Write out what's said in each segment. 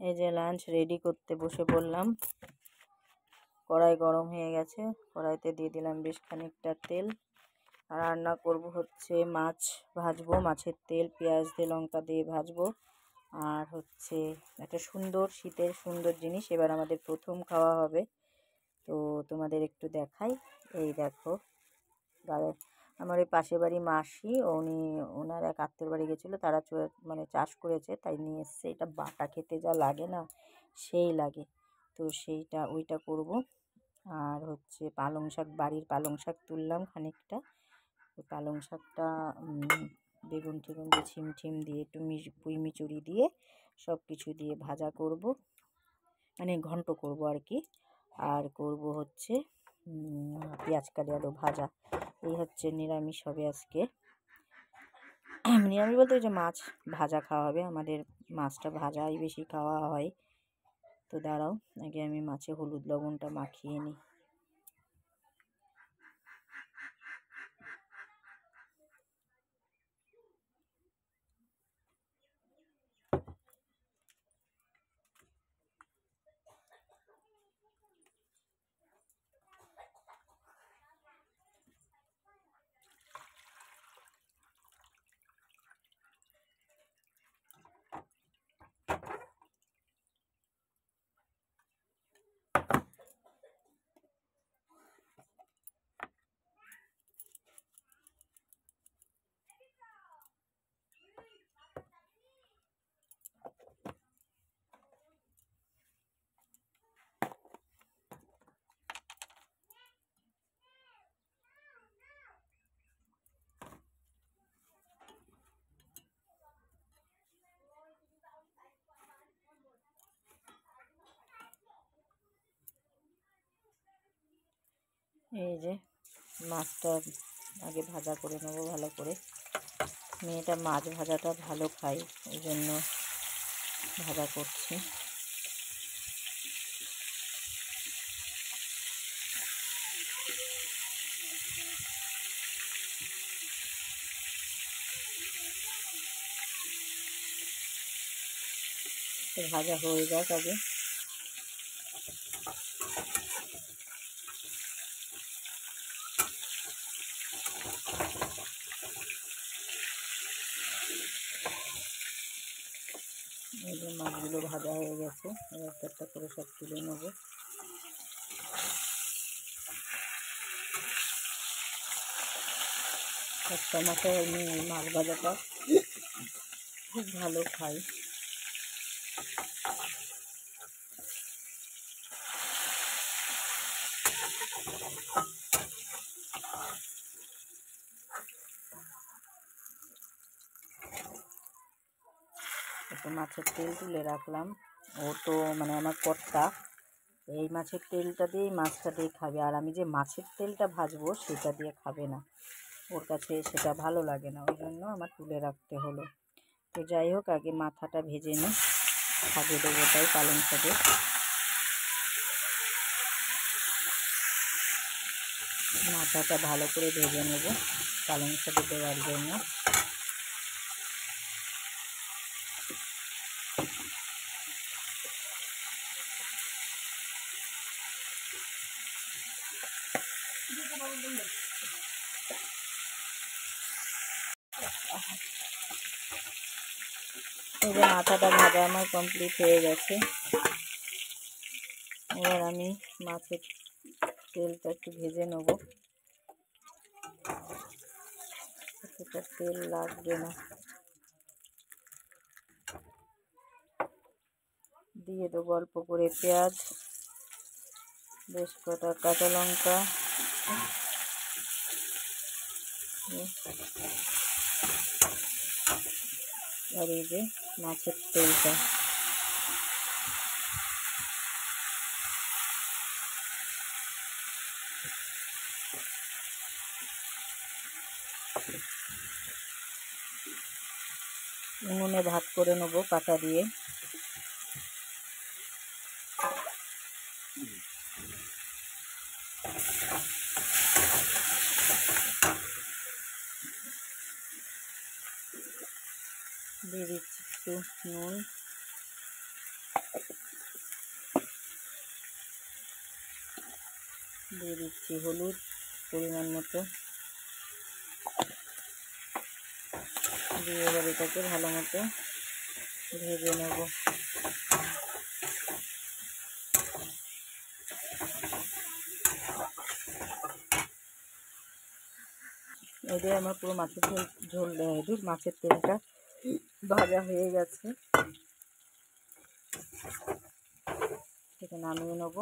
এই যে lunch ready করতে বসে পড়লাম। কড়াই গরম হয়ে গেছে, কড়াইতে দিয়ে দিলাম বেশ খানিকটা তেল। আর রান্না করব হচ্ছে মাছ ভাজবো, মাছের তেল পেঁয়াজ দিয়ে লঙ্কা দিয়ে ভাজবো। আর হচ্ছে একটা সুন্দর শীতের সুন্দর জিনিস, এবার আমাদের প্রথম খাওয়া হবে। তো তোমাদের একটু দেখাই। এই দেখো, আমার ওই পাশের বাড়ি মাসি, ওনার এক আত্মীয়র বাড়ি গেছিলো, তারা মানে চাষ করেছে, তাই নিয়ে এসছে। এটা বাটা খেতে যা লাগে না, সেই লাগে। তো ওইটা করব। আর হচ্ছে পালং শাক, বাড়ির পালং শাক তুললাম খানিকটা। ওই পালং শাকটা বেগুন টেগুন দিয়ে ছিম দিয়ে একটু পুঁই মিচুরি দিয়ে সব কিছু দিয়ে ভাজা করব, মানে ঘন্ট করব আর কি। আর করব হচ্ছে পেঁয়াজ কালি আলু ভাজা। এই হচ্ছে নিরামিষ হবে আজকে। নিরামিষ বলতে ওই যে মাছ ভাজা খাওয়া হবে, আমাদের মাছটা ভাজাই বেশি খাওয়া হয়। তো দাঁড়াও, আগে আমি মাছে হলুদ লবণটা মাখিয়ে নিই। এই যে মাছটা আগে ভাজা করে নেবো ভালো করে। মেয়েটা মাছ ভাজাটা ভালো খায়, ওই জন্য ভাজা করছি। তো ভাজা হয়ে যাক আগে। এই যে মাছগুলো ভাজা হয়ে গেছে, এবার একটা করে সব তুলে নেবো। একটা মাথায় আমি মাছ ভাজাটা খুব ভালো খাই। একটু মাছের তেল তুলে রাখলাম। ও তো মানে আমার কর্তা এই মাছের তেলটা দিয়েই মাছটা দিয়ে খাবে, আর আমি যে মাছের তেলটা ভাজবো সেটা দিয়ে খাবে না, ওর কাছে সেটা ভালো লাগে না, ওই জন্য আমার তুলে রাখতে হলো। তো যাই হোক, আগে মাথাটা ভেজে নিই, শাকে দেবো তাই, পালং শাকে। মাথাটা ভালো করে ভেজে নেব পালং শাকে দেওয়ার জন্য। এই যে মাথাটা ভাজা আমার কমপ্লিট হয়ে গেছে। এবার আমি মাছের তেলটা একটু ভেজে নেব, এতটা তেল লাগবে না। দিয়ে দেবো অল্প করে পেঁয়াজ, বেশ কটা কাঁচা লঙ্কা, আর এই যে মাছের তেলটা। উনুনে ভাত করে নেবো পাতা দিয়ে। দিয়ে দিচ্ছি একটু নুন, দিয়ে দিচ্ছি হলুদ পরিমাণ মতো, দিয়ে এবার এটাকে ভালো মতো ভেজে নেব। এদের আমার পুরো মাছের ঝোল মাছের তেলটা ভাজা হয়ে গেছে, সেটা নামিয়ে নেব।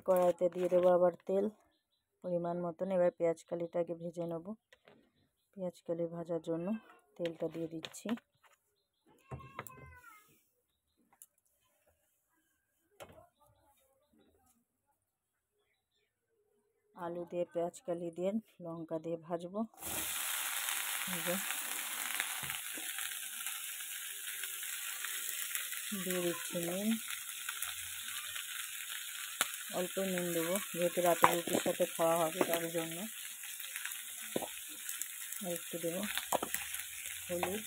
কড়াইতে দিয়ে দেবো আবার তেল পরিমাণ মতন। এবার পেঁয়াজ কালিটাকে ভেজে নেব। পেঁয়াজ কালি ভাজার জন্য তেলটা দিয়ে দিচ্ছি। আলু দিয়ে পেঁয়াজ কালি দিয়ে লঙ্কা দিয়ে ভাজবো। দিয়ে দিচ্ছি নুন, অল্প নুন দেবো যেহেতু রাতে রুটির সাথে খাওয়া হবে তার জন্য। একটু দেবো হলুদ,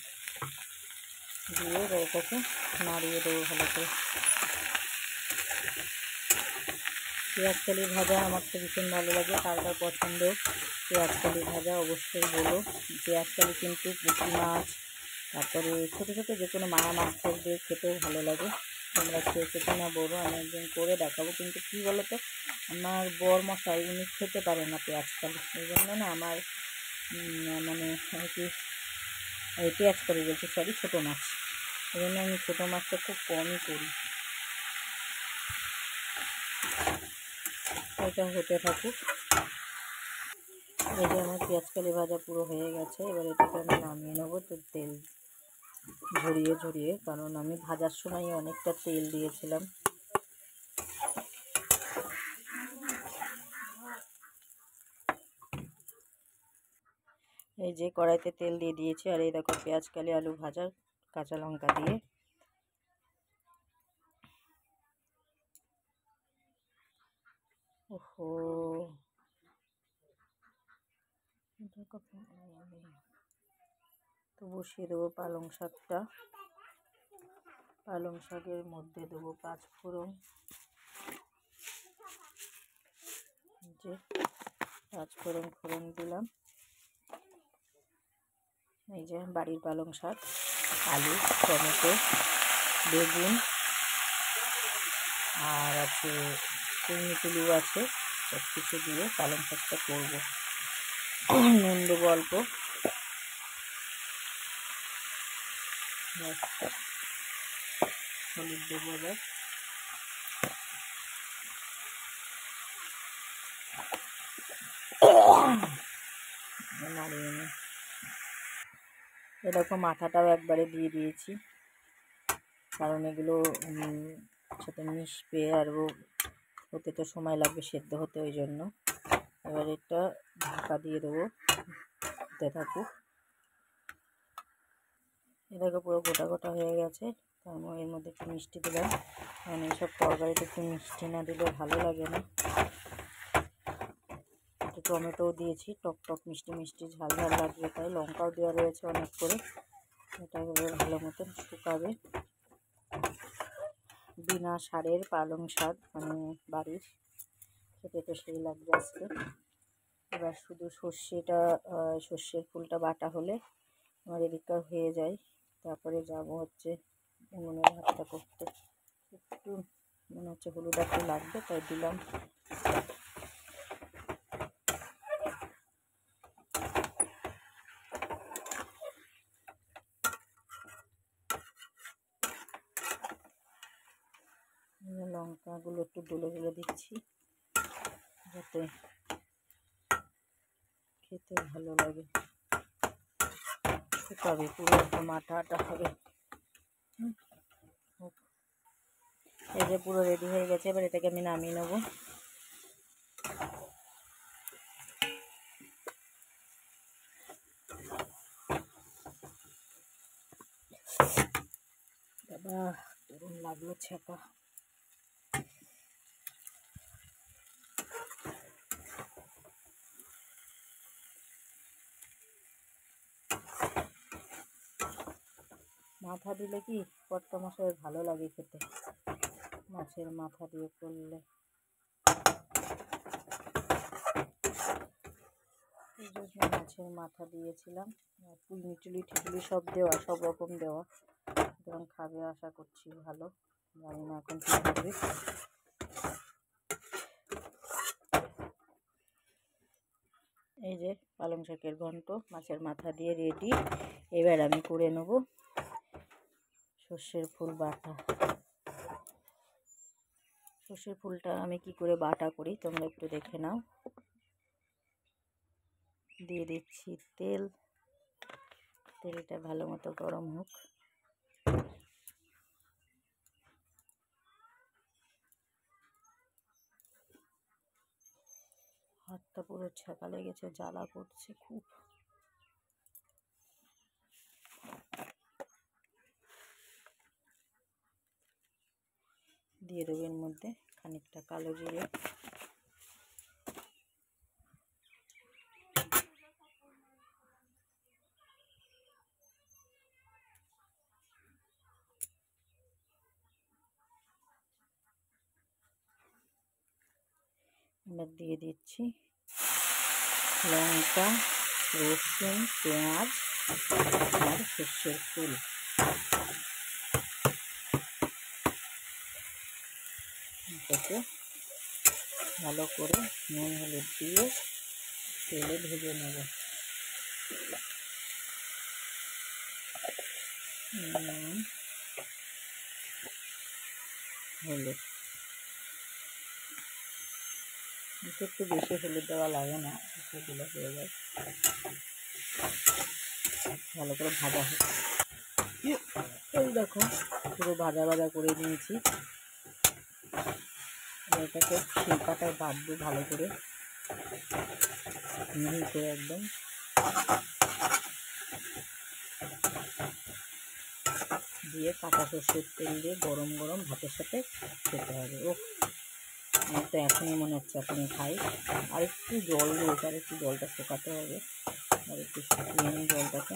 দিয়ে এটাকে নাড়িয়ে দেবো ভালো করে। পেঁয়াজ কালি ভাজা আমার তো ভীষণ ভালো লাগে, কার কার পছন্দ পেঁয়াজ কালি ভাজা অবশ্যই বলো। পেঁয়াজ কালি কিন্তু পুঁটি মাছ, তারপরে ছোটো ছোটো যে কোনো মায়া মাছ দিয়ে খেতেও ভালো লাগে। তোমরা খেয়েছো কিনা বলো, আমি একদিন করে দেখাবো। কিন্তু কী বলো তো, আমার বর মশাই উনি খেতে পারে না পেঁয়াজ কালি, এই জন্য না আমার মানে আর কি পেঁয়াজ কালি বলছি, সরি ছোটো মাছ, এই জন্য আমি ছোটো মাছটা খুব কমই করি। এটা হতে থাকুক। এই যে আমার পেঁয়াজ কালি ভাজা পুরো হয়ে গেছে, এবার এটাকে আমি নামিয়ে নেবো। তো তেল ঝরিয়ে ঝরিয়ে, কারণ আমি ভাজার সময় অনেকটা তেল দিয়েছিলাম। এই যে কড়াইতে তেল দিয়ে দিয়েছি, আর এই দেখো পেঁয়াজ কালি আলু ভাজা কাঁচা লঙ্কা দিয়ে ওহো তো বসিয়ে দেবো পালং শাকটা। পালং শাকের মধ্যে দেবো 5 ফোড়ন, যে 5 ফোড়ন দিলাম। এই যে বাড়ির পালং শাক, আলু, টমেটো, বেগুন আর আছে কুমড়ো আছে, সব কিছু দিয়ে পালং শাকটা করবো। নুন দেবো অল্প, হলুদ দেবো এবার, নাড়িয়ে নিই। এরকম মাথাটাও একবারে দিয়ে দিয়েছি, কারণ এগুলো সাথে মিশবে আর হতে তো সময় লাগবে সেদ্ধ হতে, ওই জন্য। এবার এটা ঢাকা দিয়ে দেবো, হতে থাকুক। এটাকে পুরো গোটা গোটা হয়ে গেছে, তারপর এর মধ্যে একটু মিষ্টি দিলাম, কারণ এইসব তরকারিতে একটু মিষ্টি না দিলে ভালো লাগে না। একটু টমেটোও দিয়েছি, টক টক মিষ্টি মিষ্টি ঝাল ঝাল লাগবে, তাই লঙ্কাও দেওয়া রয়েছে অনেক করে। এটা এবার ভালো মতন শুকাবে। বিনা সারের পালং শাক, মানে বাড়ির, খেতে তো সেই লাগবে আজকে। এবার শুধু সর্ষের ফুলটা বাটা হলে আমার এদিকটা হয়ে যায়। তারপরে যাব হচ্ছে উনুনের ভাতটা করতে। একটু মনে হচ্ছে হলুদ একটু লাগবে, তাই দিলাম। লঙ্কাগুলো একটু ডলে ডলে দিচ্ছি, যাতে খেতে ভালো লাগে। শুকাবে পুরো, একদম আটা আটা হবে। এই যে পুরো রেডি হয়ে গেছে, এবার এটাকে আমি নামিয়ে নেব। বাবা দারুণ লাগলো ছ্যাঁকা। মাথা দিলে কি কর্তা মশাই ভালো লাগে খেতে, মাছের মাথা দিয়ে করলে। এই জন্য মাছের মাথা দিয়েছিলাম, মিটুলি টিটুলি সব দেওয়া, সব রকম দেওয়া, সুতরাং খাবে আশা করছি ভালো। জানি না এখন কী হবে। এই যে পালং শাকের ঘন্ট মাছের মাথা দিয়ে রেডি। এবার আমি করে নেব সর্ষের ফুল বাটা। সর্ষের ফুলটা আমি কি করে বাটা করি তোমরা একটু দেখে নাও। দিয়ে দিচ্ছি তেল, তেলটা ভালো মতো গরম হোক। হাতটা পুরো ছ্যাঁকা লেগেছে, জ্বালা করছে খুব। দিয়ে দেবো এর মধ্যে খানিকটা কালো জিরে, এবার দিয়ে দিচ্ছি লঙ্কা, রসুন, পেঁয়াজ আর সর্ষের ফুল। এটাকে ভালো করে নুন হলুদ দিয়ে তেলে ভেজে নেব। নুন হলুদ, একটু বেশি হলুদ দেওয়া লাগে না, একটু দিলে হয়ে যায়। ভালো করে ভাজা হোক। এই দেখো পুরো ভাজা ভাজা করে নিয়েছি। এটাকে শিলপাটায় বাটবো ভালো করে, মিহি করে একদম। দিয়ে কাঁচা সর্ষের তেল দিয়ে গরম গরম ভাতের সাথে খেতে হবে। ও আমার তো এখনই মনে হচ্ছে এখনই খাই। আর একটু জল দিয়েছে, আর একটু জলটা শুকাতে হবে, আর একটু শুকিয়ে নিই জলটাকে।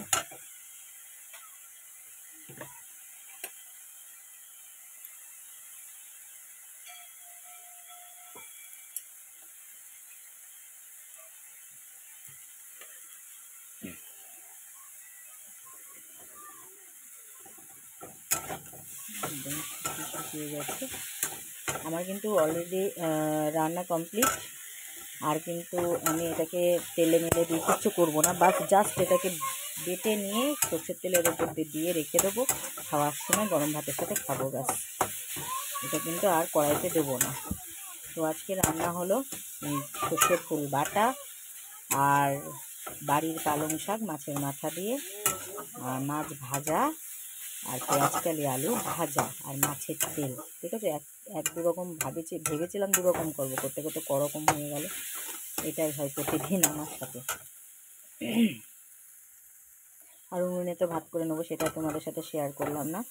একদম শুকিয়ে যাচ্ছে আমার, কিন্তু অলরেডি রান্না কমপ্লিট। আর কিন্তু আমি এটাকে তেলে মেলে দিয়ে কিচ্ছু করবো না, বাস জাস্ট এটাকে বেটে নিয়ে সর্ষের তেলের ওপর দিয়ে রেখে দেবো, খাওয়ার সময় গরম ভাতের সাথে খাবো ব্যাস। এটা কিন্তু আর কড়াইতে দেবো না। তো আজকে রান্না হলো সর্ষের ফুল বাটা আর বাড়ির পালং শাক মাছের মাথা দিয়ে, আর মাছ ভাজা, আর পেঁয়াজকালি আলু ভাজা, আর মাছের তেল। ঠিক আছে, এক দু রকম ভেবেছিলাম দু রকম করবো, করতে করতে করকম হয়ে গেল। এটাই হয় প্রতিদিন আমার সাথে। আর উনুনে তো ভাত করে নেবো, সেটা তোমাদের সাথে শেয়ার করলাম না।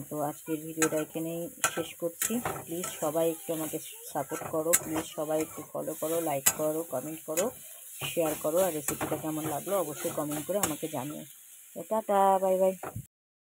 তো আজকের ভিডিওটা এখানেই শেষ করছি। প্লিজ সবাই একটু আমাকে সাপোর্ট করো, প্লিজ সবাই একটু ফলো করো, লাইক করো, কমেন্ট করো, শেয়ার করো। আর রেসিপিটা কেমন লাগলো অবশ্যই কমেন্ট করে আমাকে জানিও। Tata, bye bye.